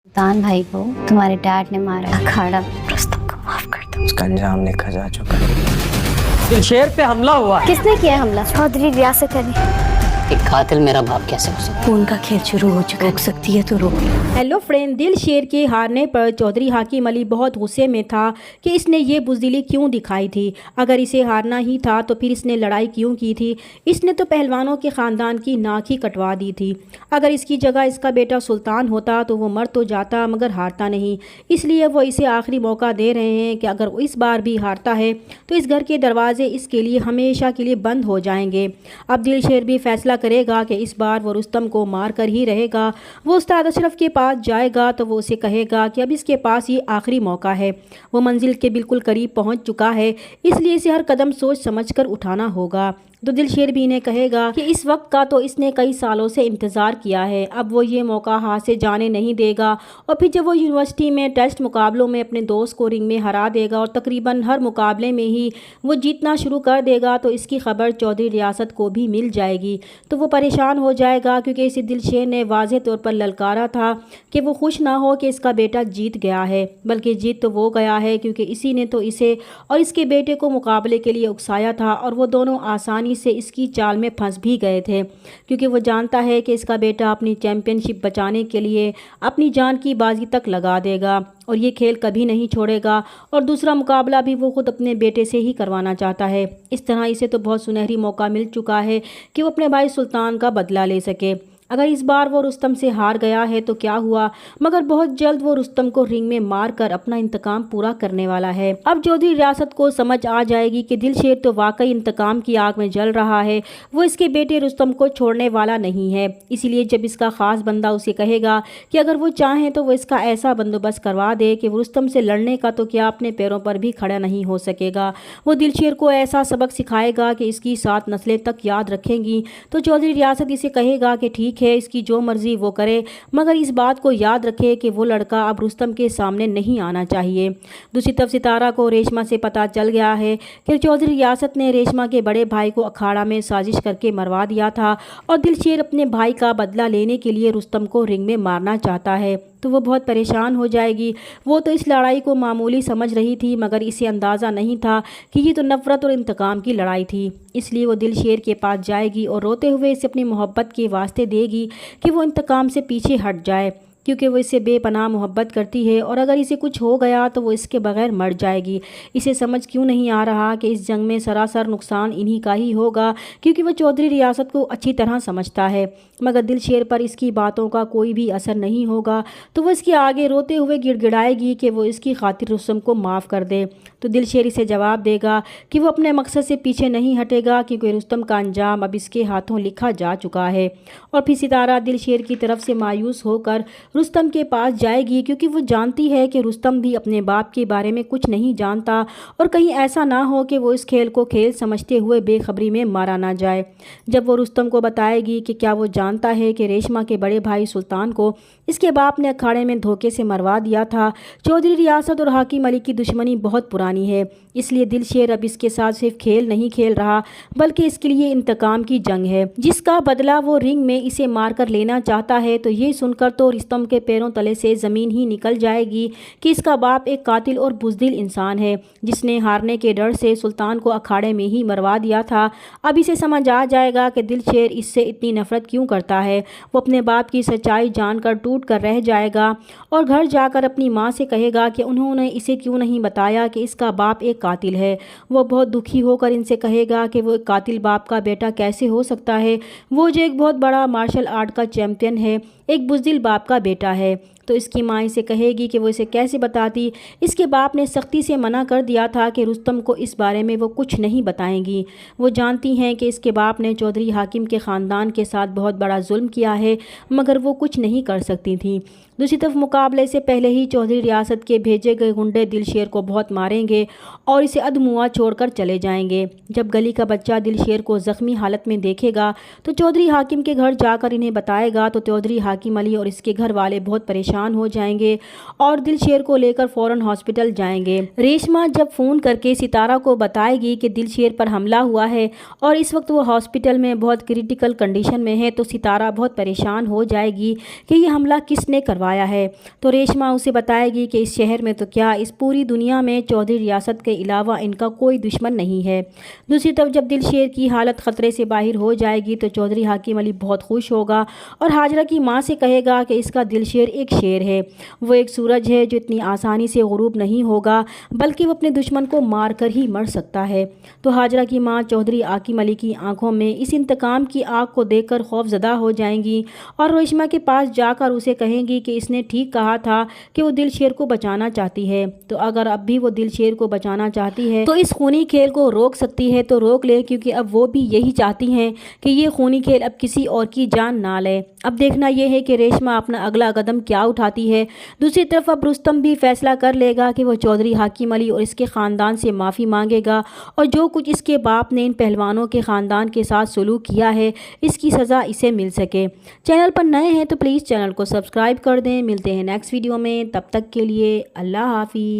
सुल्तान भाई को तुम्हारे डैड ने मारा। अखाड़ा रुस्तम को माफ कर दो। उसका अंजाम लिखा जा चुका है। दिलशेर पे हमला हुआ है। किसने किया हमला? चौधरी रियासत अली। एक कातिल मेरा बाप कैसे हो सकता है? खून का खेल शुरू हो चुका है। रोक सकती है तो रोक लो। हेलो फ्रेंड, दिलशेर के हारने पर चौधरी हाकिम अली बहुत गुस्से में था कि इसने ये बुज़दिली क्यों दिखाई थी। अगर इसे हारना ही था तो फिर इसने लड़ाई क्यों की थी। इसने तो पहलवानों के ख़ानदान की नाक ही कटवा दी थी। अगर इसकी जगह इसका बेटा सुल्तान होता तो वो मर तो जाता मगर हारता नहीं। इसलिए वो इसे आखिरी मौका दे रहे हैं कि अगर वो इस बार भी हारता है तो इस घर के दरवाजे इसके लिए हमेशा के लिए बंद हो जाएंगे। अब दिलशेर भी फैसला करेगा कि इस बार वो रुस्तम को मार कर ही रहेगा। वो उस्ताद अशरफ के पास जाएगा तो वो उसे कहेगा कि अब इसके पास ये आखिरी मौका है। वो मंजिल के बिल्कुल करीब पहुंच चुका है, इसलिए इसे हर कदम सोच समझकर उठाना होगा। तो दिलशेर भी इन्हें कहेगा कि इस वक्त का तो इसने कई सालों से इंतज़ार किया है, अब वो ये मौका हाथ से जाने नहीं देगा। और फिर जब वो यूनिवर्सिटी में टेस्ट मुकाबलों में अपने दोस्त को रिंग में हरा देगा और तकरीबन हर मुकाबले में ही वो जीतना शुरू कर देगा तो इसकी खबर चौधरी रियासत को भी मिल जाएगी। तो वो परेशान हो जाएगा क्योंकि इसे दिलशेर ने वाज़ेह तौर पर ललकारा था कि वो खुश ना हो कि इसका बेटा जीत गया है, बल्कि जीत तो वो गया है क्योंकि इसी ने तो इसे और इसके बेटे को मुकाबले के लिए उकसाया था और वो दोनों आसानी से इसकी चाल में फंस भी गए थे क्योंकि वो जानता है कि इसका बेटा अपनी चैंपियनशिप बचाने के लिए अपनी जान की बाजी तक लगा देगा और ये खेल कभी नहीं छोड़ेगा। और दूसरा मुकाबला भी वो खुद अपने बेटे से ही करवाना चाहता है। इस तरह इसे तो बहुत सुनहरी मौका मिल चुका है कि वो अपने भाई सुल्तान का बदला ले सके। अगर इस बार वो रुस्तम से हार गया है तो क्या हुआ, मगर बहुत जल्द वो रुस्तम को रिंग में मार कर अपना इंतकाम पूरा करने वाला है। अब चौधरी रियासत को समझ आ जाएगी कि दिलशेर तो वाकई इंतकाम की आग में जल रहा है, वो इसके बेटे रुस्तम को छोड़ने वाला नहीं है। इसीलिए जब इसका खास बंदा उसे कहेगा कि अगर वो चाहें तो वो इसका ऐसा बंदोबस्त करवा दे कि वो रुस्तम से लड़ने का तो क्या अपने पैरों पर भी खड़ा नहीं हो सकेगा। वो दिलशेर को ऐसा सबक सिखाएगा कि इसकी 7 नस्लें तक याद रखेंगी। तो चौधरी रियासत इसे कहेगा कि ठीक है, इसकी जो मर्जी वो करे, मगर इस बात को याद रखे कि वो लड़का अब रुस्तम के सामने नहीं आना चाहिए। दूसरी तरफ सितारा को रेशमा से पता चल गया है कि चौधरी रियासत ने रेशमा के बड़े भाई को अखाड़ा में साजिश करके मरवा दिया था और दिलशेर अपने भाई का बदला लेने के लिए रुस्तम को रिंग में मारना चाहता है। तो वो बहुत परेशान हो जाएगी। वो तो इस लड़ाई को मामूली समझ रही थी, मगर इसे अंदाज़ा नहीं था कि ये तो नफ़रत और इंतकाम की लड़ाई थी। इसलिए वो दिलशेर के पास जाएगी और रोते हुए इसे अपनी मोहब्बत के वास्ते देगी कि वो इंतकाम से पीछे हट जाए, क्योंकि वो इससे बेपनाह मोहब्बत करती है और अगर इसे कुछ हो गया तो वो इसके बगैर मर जाएगी। इसे समझ क्यों नहीं आ रहा कि इस जंग में सरासर नुकसान इन्हीं का ही होगा, क्योंकि वो चौधरी रियासत को अच्छी तरह समझता है। मगर दिलशेर पर इसकी बातों का कोई भी असर नहीं होगा, तो वो इसके आगे रोते हुए गिड़गिड़ाएगी कि वो इसकी खातिर रुस्तम को माफ़ कर दे। तो दिलशेर इसे जवाब देगा कि वो अपने मकसद से पीछे नहीं हटेगा, क्योंकि रुस्तम का अंजाम अब इसके हाथों लिखा जा चुका है। और फिर सितारा दिलशेर की तरफ से मायूस होकर रुस्तम के पास जाएगी, क्योंकि वो जानती है कि रुस्तम भी अपने बाप के बारे में कुछ नहीं जानता और कहीं ऐसा ना हो कि वो इस खेल को खेल समझते हुए बेखबरी में मारा ना जाए। जब वो रुस्तम को बताएगी कि क्या वो जानता है कि रेशमा के बड़े भाई सुल्तान को इसके बाप ने अखाड़े में धोखे से मरवा दिया था। चौधरी रियासत और हाकिम अली की दुश्मनी बहुत पुरानी है, इसलिए दिलशेर अब इसके साथ सिर्फ खेल नहीं खेल रहा, बल्कि इसके लिए इंतकाम की जंग है, जिसका बदला वो रिंग में इसे मार कर लेना चाहता है। तो ये सुनकर तो रुस्तम के पैरों तले से ज़मीन ही निकल जाएगी कि इसका बाप एक कातिल और बुज़दिल इंसान है, जिसने हारने के डर से सुल्तान को अखाड़े में ही मरवा दिया था। अब इसे समझ आ जाएगा कि दिलशेर इससे इतनी नफरत क्यों करता है। वो अपने बाप की सच्चाई जानकर टूट कर रह जाएगा और घर जाकर अपनी माँ से कहेगा कि उन्होंने इसे क्यों नहीं बताया कि इसका बाप एक कातिल है। वो बहुत दुखी होकर इनसे कहेगा कि वो एक कातिल बाप का बेटा कैसे हो सकता है, वो जो एक बहुत बड़ा मार्शल आर्ट का चैम्पियन है, एक बुज़दिल बाप का बेटा है। तो इसकी माँ इसे कहेगी कि वो इसे कैसे बताती। इसके बाप ने सख्ती से मना कर दिया था कि रुस्तम को इस बारे में वो कुछ नहीं बताएंगी। वो जानती हैं कि इसके बाप ने चौधरी हाकिम के ख़ानदान के साथ बहुत बड़ा जुल्म किया है, मगर वो कुछ नहीं कर सकती थी। दूसरी तरफ मुकाबले से पहले ही चौधरी रियासत के भेजे गए गुंडे दिलशेर को बहुत मारेंगे और इसे अधमुआ छोड़कर चले जाएंगे। जब गली का बच्चा दिलशेर को ज़ख्मी हालत में देखेगा तो चौधरी हाकिम के घर जाकर इन्हें बताएगा। तो चौधरी हाकिम अली और इसके घर वाले बहुत परेशान परेशान हो जाएंगे और दिलशेर को लेकर फ़ौरन हॉस्पिटल जाएंगे। रेशमा जब फ़ोन करके सितारा को बताएगी कि दिलशेर पर हमला हुआ है और इस वक्त वो हॉस्पिटल में बहुत क्रिटिकल कंडीशन में है, तो सितारा बहुत परेशान हो जाएगी कि ये हमला किसने करवाया है। तो रेशमा उसे बताएगी कि इस शहर में तो क्या, इस पूरी दुनिया में चौधरी रियासत के अलावा इनका कोई दुश्मन नहीं है। दूसरी तरफ जब दिलशेर की हालत ख़तरे से बाहर हो जाएगी तो चौधरी हाकिम अली बहुत खुश होगा और हाजरा की माँ से कहेगा कि इसका दिलशेर एक शेर है, वो एक सूरज है जो इतनी आसानी से गुरूब नहीं होगा, बल्कि वो अपने दुश्मन को मार कर ही मर सकता है। तो हाजरा की माँ चौधरी हाकिम अली की आंखों में इस इंतकाम की आग को देखकर खौफजदा हो जाएंगी और रेशमा के पास जाकर उसे कहेंगी कि इसने ठीक कहा था कि वो दिलशेर को बचाना चाहती है, तो अगर अब भी वो दिलशेर को बचाना चाहती है तो इस खूनी खेल को रोक सकती है, तो रोक ले, क्योंकि अब वो भी यही चाहती हैं कि ये खूनी खेल अब किसी और की जान ना ले। अब देखना यह है कि रेशमा अपना अगला कदम क्या उठाती है। दूसरी तरफ अब रुस्तम भी फैसला कर लेगा कि वो चौधरी हाकिम अली और इसके ख़ानदान से माफ़ी मांगेगा और जो कुछ इसके बाप ने इन पहलवानों के ख़ानदान के साथ सलूक किया है इसकी सज़ा इसे मिल सके। चैनल पर नए हैं तो प्लीज़ चैनल को सब्सक्राइब कर दें। मिलते हैं नेक्स्ट वीडियो में, तब तक के लिए अल्लाह हाफिज़।